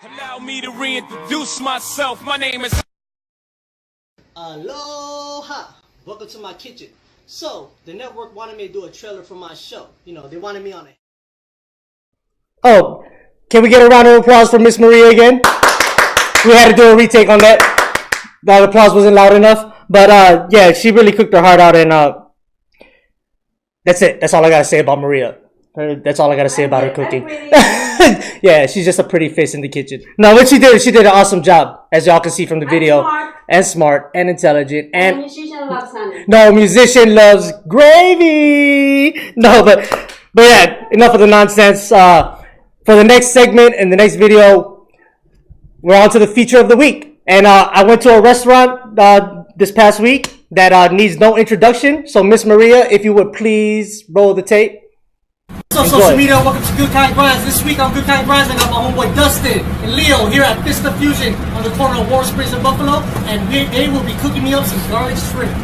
Allow me to reintroduce myself. My name is... Aloha! Welcome to my kitchen. So, the network wanted me to do a trailer for my show. You know, they wanted me on it. Oh, can we get a round of applause for Miss Maria again? We had to do a retake on that. That applause wasn't loud enough. But, yeah, she really cooked her heart out, and, that's it. That's all I gotta say about Maria. That's all I gotta say about her cooking. Yeah, she's just a pretty face in the kitchen. No, what she did an awesome job, as y'all can see from the video. Smart and intelligent and musician loves honey. No, musician loves gravy. No, but yeah, enough of the nonsense. For the next segment and the next video, we're on to the feature of the week. And I went to a restaurant this past week that needs no introduction. So Miss Maria, if you would please roll the tape. What's up, social media? Welcome to Good Kine Grinds. This week on Good Kine Grinds, I got my homeboy Dustin and Leo here at Fusion on the corner of Warren Springs and Buffalo, and they will be cooking me up some garlic shrimp.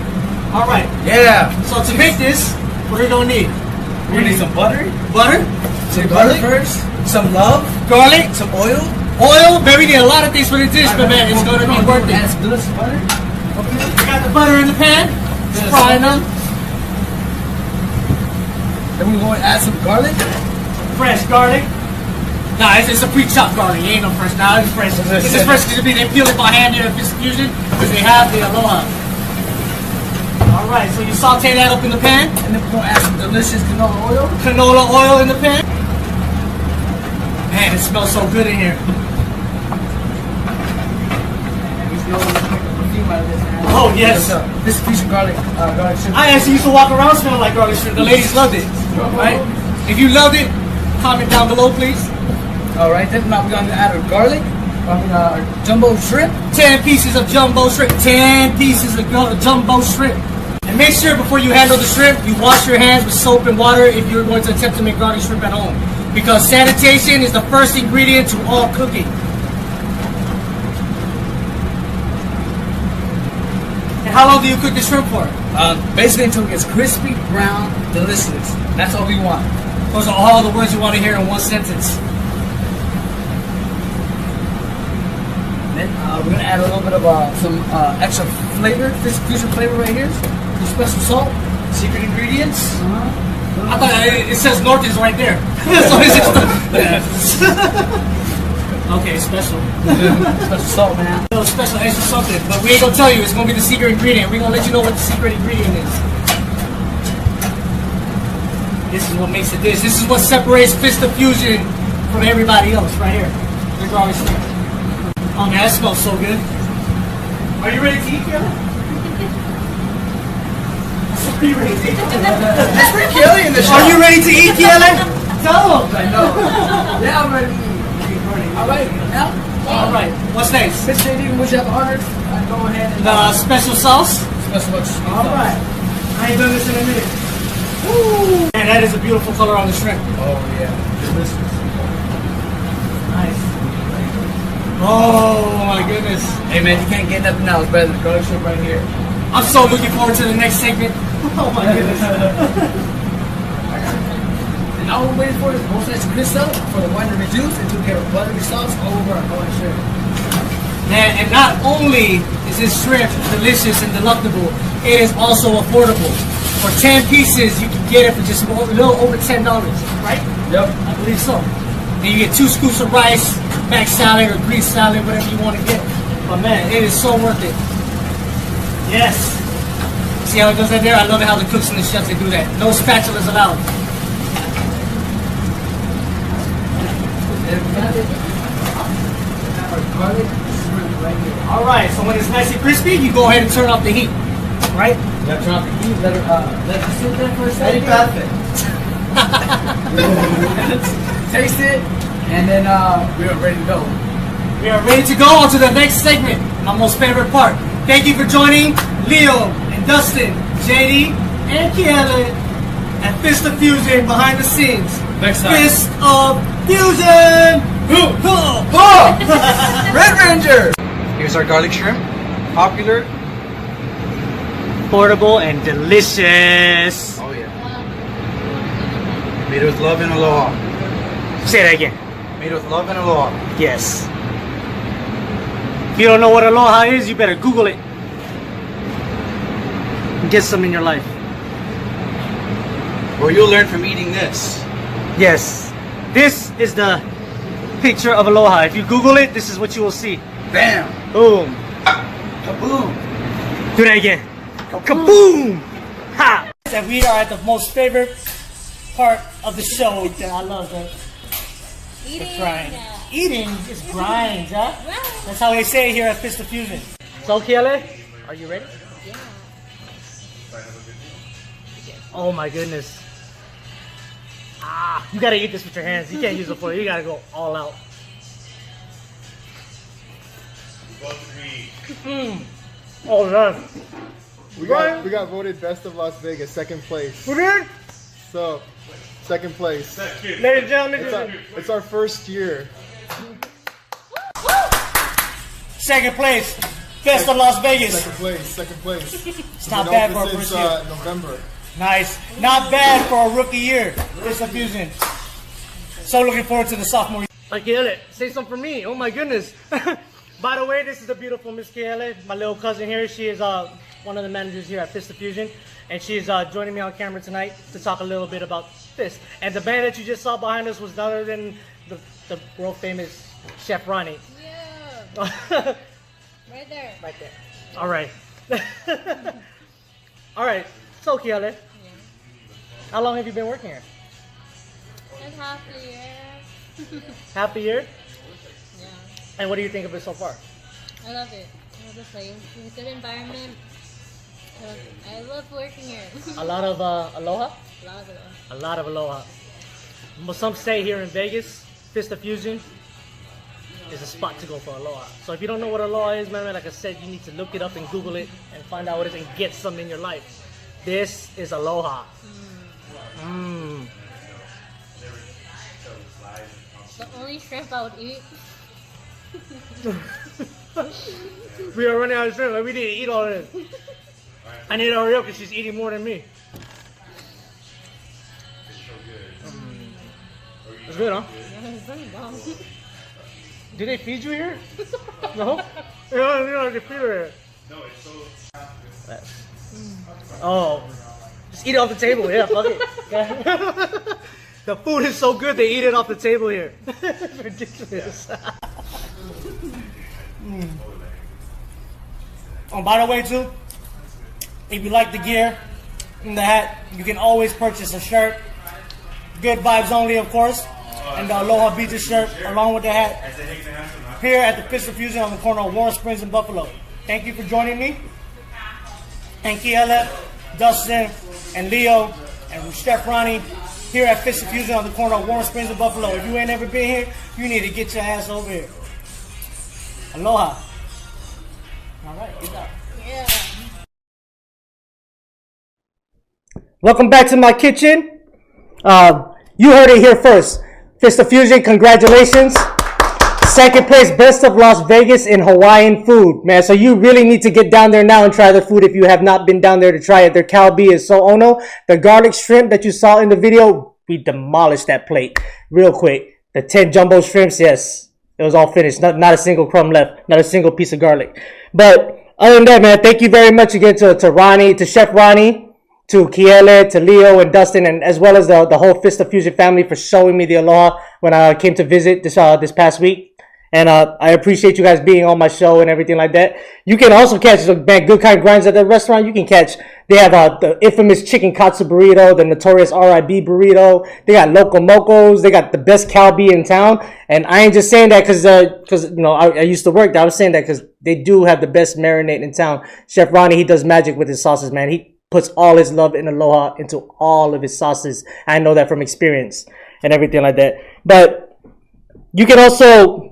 All right. Yeah. So to make this, what are we gonna need? We're gonna need some butter. Butter. Some garlic first. Some love. Garlic. Some oil. Oil. Man, we need a lot of things for the dish, but man, it's gonna be worth it. Add some delicious butter. Okay. We got the butter in the pan. Just frying them. Then we're going to add some garlic. Fresh garlic. Nah, it's a pre-chopped garlic. It ain't no fresh. Nah, it's fresh. This is fresh because they peel it by hand here at Fusion because they have the aloha. All right, so you saute that up in the pan. And then we're going to add some delicious canola oil. Canola oil in the pan. Man, it smells so good in here. Oh, yes. This Fusion garlic shrimp. I actually used to walk around smelling like garlic shrimp. The ladies loved it. Right? If you loved it, comment down below, please. All right, then now we're going to add our garlic. Jumbo shrimp. 10 pieces of jumbo shrimp. 10 pieces of jumbo shrimp. And make sure before you handle the shrimp, you wash your hands with soap and water if you're going to attempt to make garlic shrimp at home. Because sanitation is the first ingredient to all cooking. And how long do you cook the shrimp for? Basically until it gets crispy, brown, delicious. That's all we want. Those are all the words you want to hear in one sentence. Then we're going to add a little bit of some extra flavor, this Fusion flavor right here. Some special salt. Secret ingredients? I thought it says North is right there. So it's okay, special. Special salt, man. No, special extra something. But we ain't going to tell you. It's going to be the secret ingredient. We're going to let you know what the secret ingredient is. This is what makes it this. This is what separates Fusion from everybody else right here. The garlic shrimp. Oh man, that smells so good. Are you ready to eat, Kelly? Are you ready to eat? That's for Kelly in the show. Are you ready to eat, Kelly? Tell them. I know. Yeah, I'm ready to eat. All right, now. All right. What's next? Miss JD, would you have honors? Go ahead and The special sauce. special much. All right. I ain't done this in a minute. Woo! Man, that is a beautiful color on the shrimp. Oh yeah, delicious. Nice. Oh my goodness. Hey man, you can't get nothing else better than garlic shrimp right here. I'm so looking forward to the next segment. Oh my goodness. And all we're waiting for is both sides to crisp up for the wine to reduce until we get a buttery sauce all over our garlic shrimp. Man, and not only is this shrimp delicious and delectable, it is also affordable. For 10 pieces, you can get it for just a little over $10, right? Yep. I believe so. And you get 2 scoops of rice, mac salad, or Greek salad, whatever you want to get. But man, it is so worth it. Yes. See how it goes right there? I love it how the cooks and the chefs, they do that. No spatulas allowed. All right, so when it's nice and crispy, you go ahead and turn off the heat, right? You have to turn off the heat, let it sit there for a second. Taste it, and then we're ready to go. We are ready to go on to the next segment, my most favorite part. Thank you for joining Leo and Dustin, JD, and Kiela at Fist of Fusion behind the scenes. Next time. Fist of Fusion! Red Ranger! Here's our garlic shrimp. Popular. Portable and delicious. Oh yeah. Made with love and aloha. Say that again. Made with love and aloha. Yes. If you don't know what aloha is, you better Google it. Get some in your life. Or you'll learn from eating this. Yes. This is the picture of aloha. If you Google it, this is what you will see. Bam! Boom. Kaboom! Do that again. Kaboom! Ha! And we are at the most favorite part of the show that I love, the grind. Eating is grind, huh? That's how they say it here at Fist of Fusion. So, Kiele, are you ready? Yeah. Oh my goodness. Ah, you gotta eat this with your hands. You can't use a fork. You gotta go all out. Oh man. We got voted best of Las Vegas, second place. We did? So, second place. Ladies and gentlemen, It's our first year. second place. Best of Las Vegas. Second place. It's not bad for a Since first year. November. Nice. Not bad for a rookie year. Fist of Fusion. So looking forward to the sophomore year. Kiele, say something for me. Oh my goodness. By the way, this is the beautiful Miss Kiele, my little cousin here. She is one of the managers here at Fist of Fusion, and she's joining me on camera tonight to talk a little bit about Fist. And the band that you just saw behind us was none other than the world famous Chef Ronnie. Yeah. Right there. Right there. All right. All right. So Kiele, Yeah. how long have you been working here? Just half a year. Half a year? Yeah. And what do you think of it so far? I love it. I love the place. It's a good environment. I love working here. A lot of aloha? A lot of it. A lot of aloha. Well, some say here in Vegas, Fist of Fusion is a spot to go for aloha. So if you don't know what aloha is, man, like I said, you need to look it up and Google it and find out what it is and get some in your life. This is aloha. Mmm. The only shrimp I would eat. We are running out of shrimp. Like, we need to eat all of this. I need to hurry up because she's eating more than me. It's good, huh? Yeah, it's very bomb. Did they feed you here? No? You know, they feed her here. No, it's so. Oh, just eat it off the table. Yeah, fuck it. The food is so good, they eat it off the table here. It's ridiculous. Oh, by the way, too, if you like the gear and the hat, you can always purchase a shirt. Good vibes only, of course, and the Aloha Beaches shirt along with the hat. Here at the Fist of Fusion on the corner of Warren Springs and Buffalo. Thank you for joining me. And Kiele, Dustin, and Leo, and Chef Ronnie here at Fist of Fusion on the corner of Warren Springs and Buffalo. If you ain't never been here, you need to get your ass over here. Aloha. All right, good job. Yeah. Welcome back to my kitchen. You heard it here first. Fist of Fusion, congratulations. Second place, best of Las Vegas in Hawaiian food, man. So you really need to get down there now and try their food if you have not been down there to try it. Their kalbi is so ono. The garlic shrimp that you saw in the video, we demolished that plate real quick. The 10 jumbo shrimps, yes, it was all finished. Not a single crumb left. Not a single piece of garlic. But other than that, man, thank you very much again to Ronnie, to Chef Ronnie, to Kiele, to Leo and Dustin, and as well as the whole Fist of Fusion family for showing me the aloha when I came to visit this past week. And I appreciate you guys being on my show and everything like that. You can also catch man, good kind grinds at the restaurant. You can catch, they have the infamous chicken katsu burrito, the notorious RIB burrito. They got Loco Mocos. They got the best kalbi in town. And I ain't just saying that because you know, I used to work there. I was saying that because they do have the best marinade in town. Chef Ronnie, he does magic with his sauces, man. He puts all his love and aloha into all of his sauces. I know that from experience and everything like that. But you can also,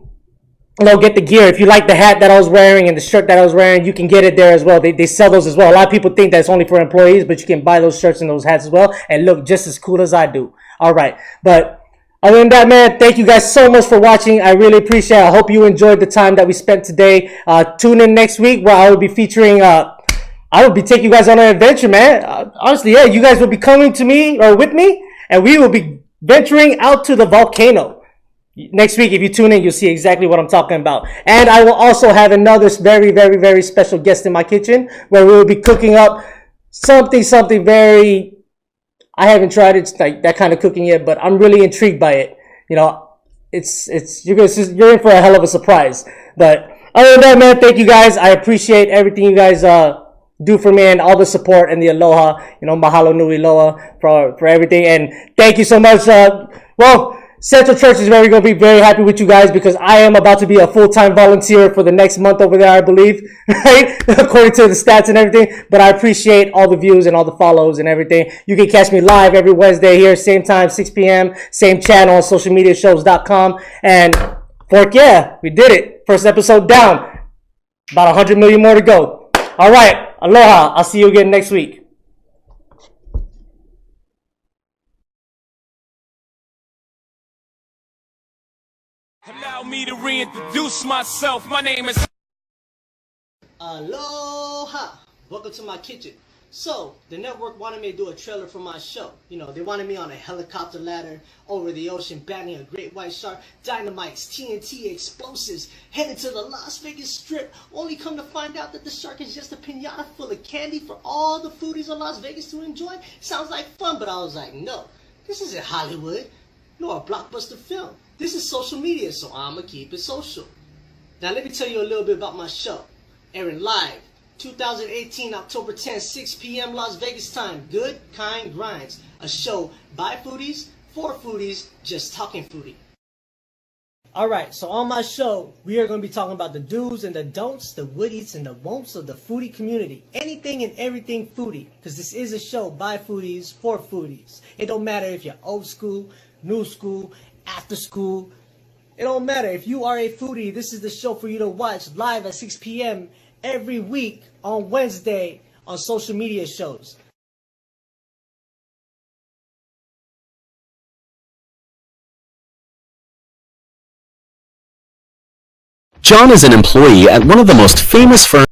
you know, get the gear. If you like the hat that I was wearing and the shirt that I was wearing, you can get it there as well. They sell those as well. A lot of people think that's only for employees, but you can buy those shirts and those hats as well and look just as cool as I do. All right. But other than that, man, thank you guys so much for watching. I really appreciate it. I hope you enjoyed the time that we spent today. Tune in next week where I will be featuring, I will be taking you guys on an adventure, man. Honestly, yeah, you guys will be coming to me or with me, and we will be venturing out to the volcano. Next week, if you tune in, you'll see exactly what I'm talking about. And I will also have another very, very, very special guest in my kitchen where we will be cooking up something very, I haven't tried it, like that kind of cooking yet, but I'm really intrigued by it. You know, you're in for a hell of a surprise. But other than that, man, thank you guys. I appreciate everything you guys do for me and all the support and the aloha. You know, mahalo nui loa for everything. And thank you so much. Central Church is going to be very happy with you guys because I am about to be a full-time volunteer for the next month over there, I believe, right? According to the stats and everything. But I appreciate all the views and all the follows and everything. You can catch me live every Wednesday here, same time, 6 p.m., same channel on socialmediashows.com. And fork, yeah, we did it. First episode down. About 100 million more to go. All right. Aloha. I'll see you again next week. Allow me to reintroduce myself. My name is... Aloha! Welcome to my kitchen. So, the network wanted me to do a trailer for my show. You know, they wanted me on a helicopter ladder, over the ocean, battling a great white shark, dynamites, TNT, explosives, headed to the Las Vegas Strip, only come to find out that the shark is just a piñata full of candy for all the foodies of Las Vegas to enjoy. Sounds like fun, but I was like, no, this isn't Hollywood, nor a blockbuster film. This is social media, so I'ma keep it social. Now let me tell you a little bit about my show. Airing live, 2018, October 10th, 6 p.m. Las Vegas time. Good Kind Grinds. A show by foodies, for foodies, just talking foodie. Alright, so on my show, we are going to be talking about the do's and the don'ts, the would eats and the won'ts of the foodie community. Anything and everything foodie, because this is a show by foodies, for foodies. It don't matter if you're old school, new school, after school. It don't matter. If you are a foodie, this is the show for you to watch live at 6 p.m. every week on Wednesday on social media shows. John is an employee at one of the most famous firms